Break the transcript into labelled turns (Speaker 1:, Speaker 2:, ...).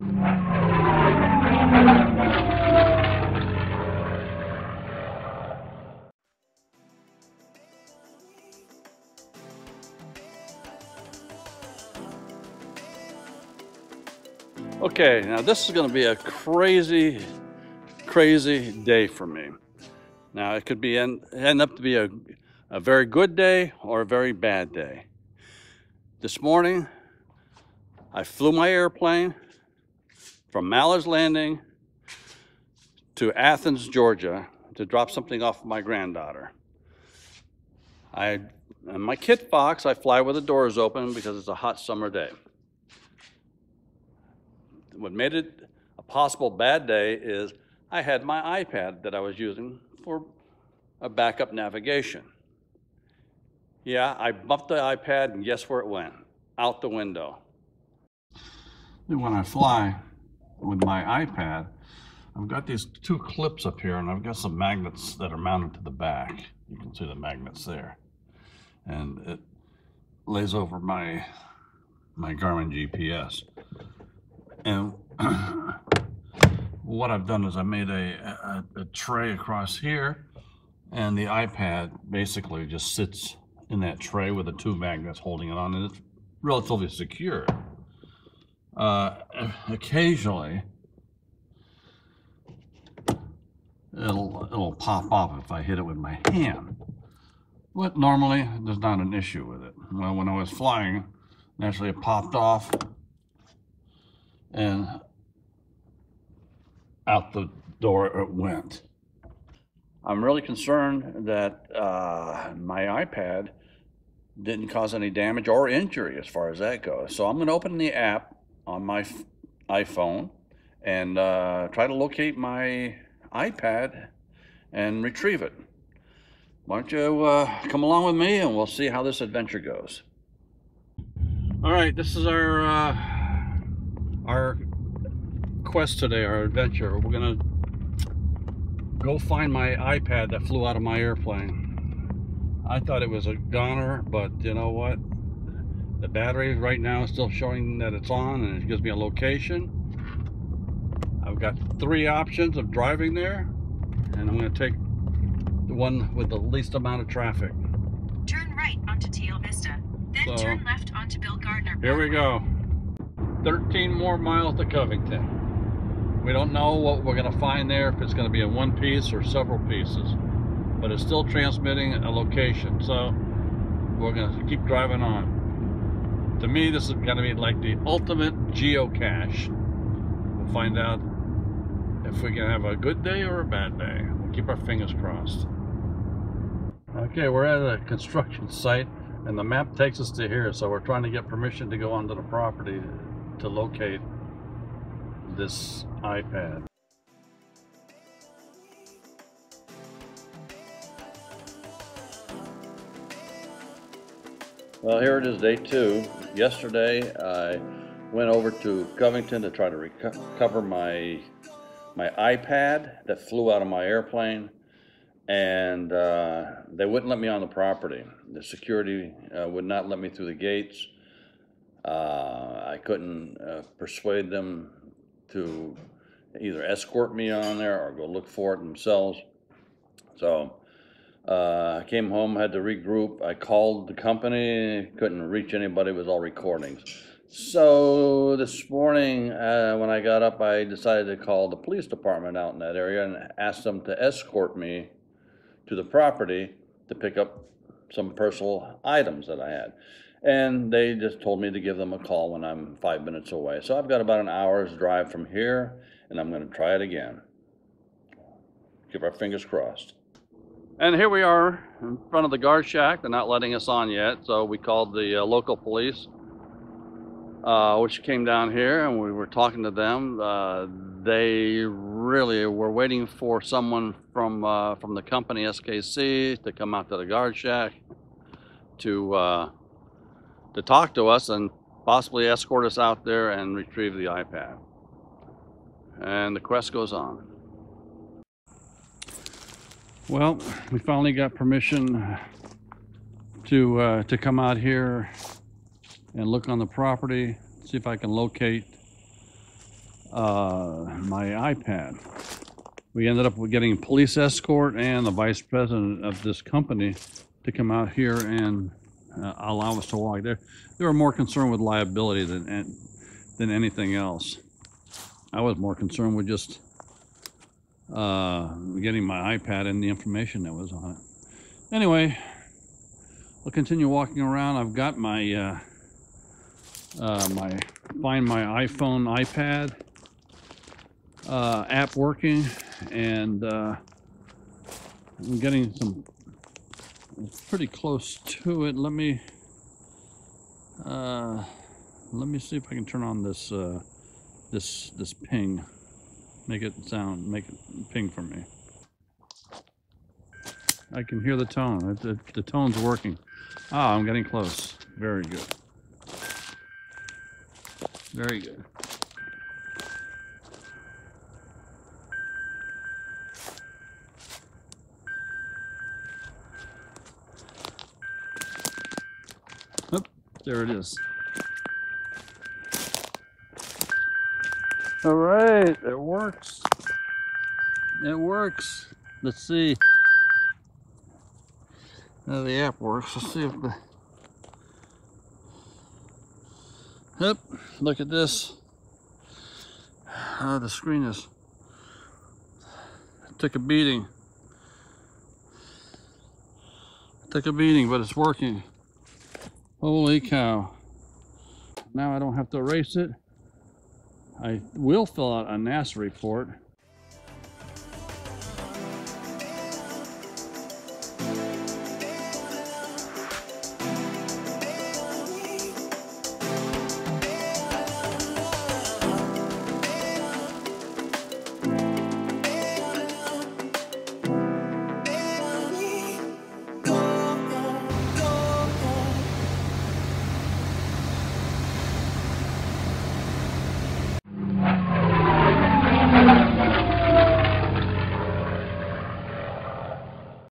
Speaker 1: Okay, now this is going to be a crazy day for me. Now it could be end up to be a very good day or a very bad day. This morning, I flew my airplane from Mallard's Landing to Athens, Georgia to drop something off my granddaughter. In my kit box, I fly with the doors open because it's a hot summer day. What made it a possible bad day is I had my iPad that I was using for a backup navigation. Yeah, I bumped the iPad and guess where it went? Out the window. When I fly with my iPad, I've got these two clips up here and I've got some magnets that are mounted to the back. You can see the magnets there. And it lays over my Garmin GPS. And what I've done is I made a tray across here, and the iPad basically just sits in that tray with the two magnets holding it on, and it's relatively secure. Occasionally, it'll pop off if I hit it with my hand, but normally there's not an issue with it. Well, when I was flying, naturally it popped off, and out the door it went. I'm really concerned that my iPad didn't cause any damage or injury as far as that goes. So I'm going to open the app on my iPhone and try to locate my iPad and retrieve it. Why don't you come along with me and we'll see how this adventure goes. All right, this is our quest today, our adventure. We're gonna go find my iPad that flew out of my airplane. I thought it was a goner, but you know what? The battery right now is still showing that it's on, and it gives me a location. I've got 3 options of driving there, and I'm gonna take the one with the least amount of traffic.
Speaker 2: Turn right onto Teal Vista, then turn left onto Bill Gardner.
Speaker 1: Here we go. 13 more miles to Covington. We don't know what we're going to find there, if it's going to be in one piece or several pieces, but it's still transmitting a location, so we're going to keep driving on. To me, this is going to be like the ultimate geocache. We'll find out if we can have a good day or a bad day. We'll keep our fingers crossed. Okay, we're at a construction site and the map takes us to here, so we're trying to get permission to go onto the property to locate this iPad. Well, here it is, day 2. Yesterday I went over to Covington to try to recover my iPad that flew out of my airplane, and they wouldn't let me on the property. The security would not let me through the gates. I couldn't persuade them to either escort me on there or go look for it themselves. So I came home, had to regroup. I called the company, couldn't reach anybody, it was all recordings. So this morning when I got up, I decided to call the police department out in that area and ask them to escort me to the property to pick up some personal items that I had. And they just told me to give them a call when I'm 5 minutes away. So I've got about an hour's drive from here, and I'm going to try it again. Keep our fingers crossed. And here we are in front of the guard shack. They're not letting us on yet, so we called the local police, which came down here, and we were talking to them. They really were waiting for someone from the company SKC to come out to the guard shack to talk to us and possibly escort us out there and retrieve the iPad. And the quest goes on. Well, we finally got permission to come out here and look on the property, see if I can locate
Speaker 3: my iPad. We ended up getting a police escort and the vice president of this company to come out here and allow us to walk. They were more concerned with liability than anything else. I was more concerned with just getting my iPad and the information that was on it. Anyway, we'll continue walking around. I've got my Find My iPhone, iPad app working, and I'm getting pretty close to it. Let me see if I can turn on this this ping. Make it ping for me. I can hear the tone. The tone's working. Ah, I'm getting close. Very good. Very good. Oop, there it is. All right, it works. It works. Let's see. Now the app works. Let's see if the... Yep, look at this. The screen is... It took a beating. It took a beating, but it's working. Holy cow. Now I don't have to erase it. I will fill out a NASA report.